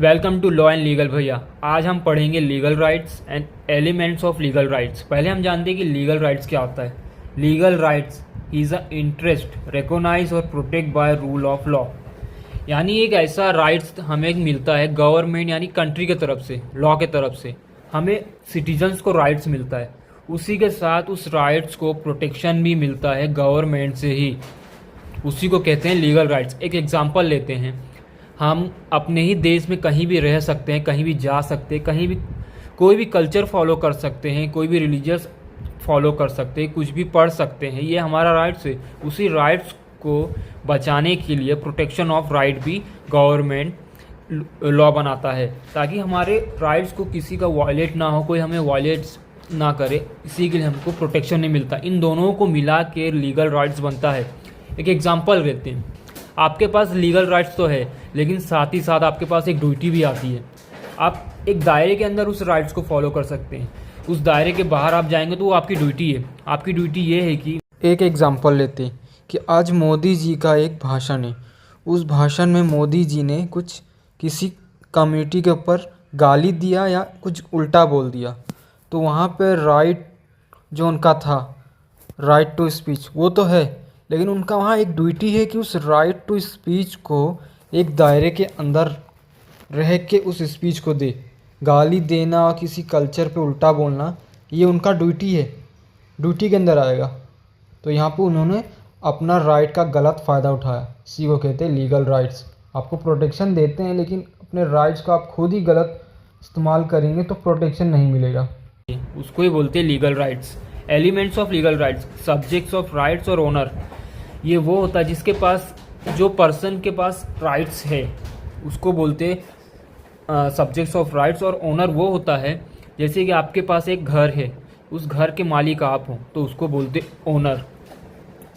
Welcome to law and legal भैया। आज हम पढ़ेंगे legal rights and elements of legal rights. पहले हम जानते हैं कि लीगल राइट्स क्या होता है। Legal rights is a interest recognise और protect by rule of law, यानी एक ऐसा राइट्स हमें मिलता है गवर्नमेंट यानी कंट्री के तरफ से, लॉ के तरफ से हमें सिटीजन्स को राइट्स मिलता है। उसी के साथ उस राइट्स को प्रोटेक्शन भी मिलता है गवर्नमेंट से ही, उसी को कहते हैं लीगल राइट्स। एक एग्जांपल लेते हैं, हम अपने ही देश में कहीं भी रह सकते हैं, कहीं भी जा सकते हैं, कहीं भी कोई भी कल्चर फॉलो कर सकते हैं, कोई भी रिलीजियस फॉलो कर सकते हैं, कुछ भी पढ़ सकते हैं, ये हमारा राइट्स है। उसी राइट्स को बचाने के लिए प्रोटेक्शन ऑफ राइट भी गवर्नमेंट लॉ बनाता है, ताकि हमारे राइट्स को किसी का वायलेट ना हो, कोई हमें वायलेट ना करे। इसी के लिए हमको प्रोटेक्शन नहीं मिलता। इन दोनों को मिला के लीगल राइट्स बनता है। एक एग्जांपल लेते हैं, आपके पास लीगल राइट्स तो है, लेकिन साथ ही साथ आपके पास एक ड्यूटी भी आती है। आप एक दायरे के अंदर उस राइट्स को फॉलो कर सकते हैं, उस दायरे के बाहर आप जाएंगे तो वो आपकी ड्यूटी है। आपकी ड्यूटी ये है कि एक एग्जांपल लेते हैं कि आज मोदी जी का एक भाषण है। उस भाषण में मोदी जी ने कुछ किसी कम्युनिटी के ऊपर गाली दिया या कुछ उल्टा बोल दिया, तो वहाँ पे राइट जो उनका था, राइट टू स्पीच, वो तो है, लेकिन उनका वहाँ एक ड्यूटी है कि उस राइट टू स्पीच को एक दायरे के अंदर रह के उस स्पीच को दे। गाली देना और किसी कल्चर पे उल्टा बोलना, ये उनका ड्यूटी है, ड्यूटी के अंदर आएगा। तो यहाँ पे उन्होंने अपना राइट का गलत फ़ायदा उठाया। इसी को कहते हैं लीगल राइट्स। आपको प्रोटेक्शन देते हैं, लेकिन अपने राइट्स का आप खुद ही गलत इस्तेमाल करेंगे तो प्रोटेक्शन नहीं मिलेगा। उसको ही बोलते हैं legal rights. Elements of legal rights, subjects of rights और ओनर। ये वो होता है जिसके पास, जो पर्सन के पास राइट्स है उसको बोलते सब्जेक्ट्स ऑफ राइट्स। और ओनर वो होता है, जैसे कि आपके पास एक घर है, उस घर के मालिक आप हो तो उसको बोलते ओनर।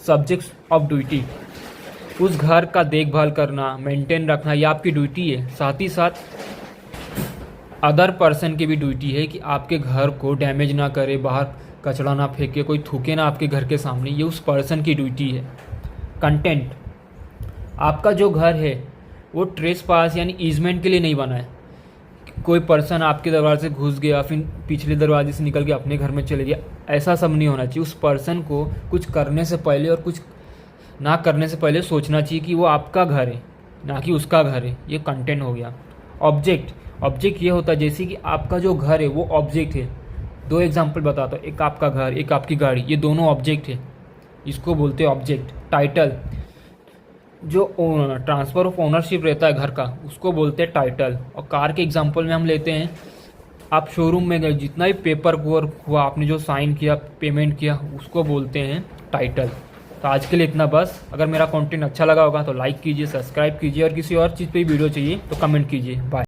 सब्जेक्ट्स ऑफ ड्यूटी, उस घर का देखभाल करना, मेंटेन रखना, ये आपकी ड्यूटी है। साथ ही साथ अदर पर्सन की भी ड्यूटी है कि आपके घर को डैमेज ना करे, बाहर कचरा ना फेंके, कोई थूके ना आपके घर के सामने, ये उस पर्सन की ड्यूटी है। कंटेंट, आपका जो घर है वो ट्रेस पास यानी ईजमेंट के लिए नहीं बना है। कोई पर्सन आपके दरवाजे से घुस गया फिर पिछले दरवाजे से निकल के अपने घर में चले गया, ऐसा सब नहीं होना चाहिए। उस पर्सन को कुछ करने से पहले और कुछ ना करने से पहले सोचना चाहिए कि वो आपका घर है, ना कि उसका घर है। ये कंटेंट हो गया। ऑब्जेक्ट, ऑब्जेक्ट ये होता है जैसे कि आपका जो घर है वो ऑब्जेक्ट है। दो एग्जांपल बताता हूँ, एक आपका घर, एक आपकी गाड़ी, ये दोनों ऑब्जेक्ट है, इसको बोलते हैं ऑब्जेक्ट। टाइटल, जो ट्रांसफ़र ऑफ ओनरशिप रहता है घर का, उसको बोलते हैं टाइटल। और कार के एग्जांपल में हम लेते हैं, आप शोरूम में गए, जितना भी पेपर वर्क हुआ, आपने जो साइन किया, पेमेंट किया, उसको बोलते हैं टाइटल। तो आज के लिए इतना बस। अगर मेरा कंटेंट अच्छा लगा होगा तो लाइक कीजिए, सब्सक्राइब कीजिए, और किसी और चीज़ पे वीडियो चाहिए तो कमेंट कीजिए। बाय।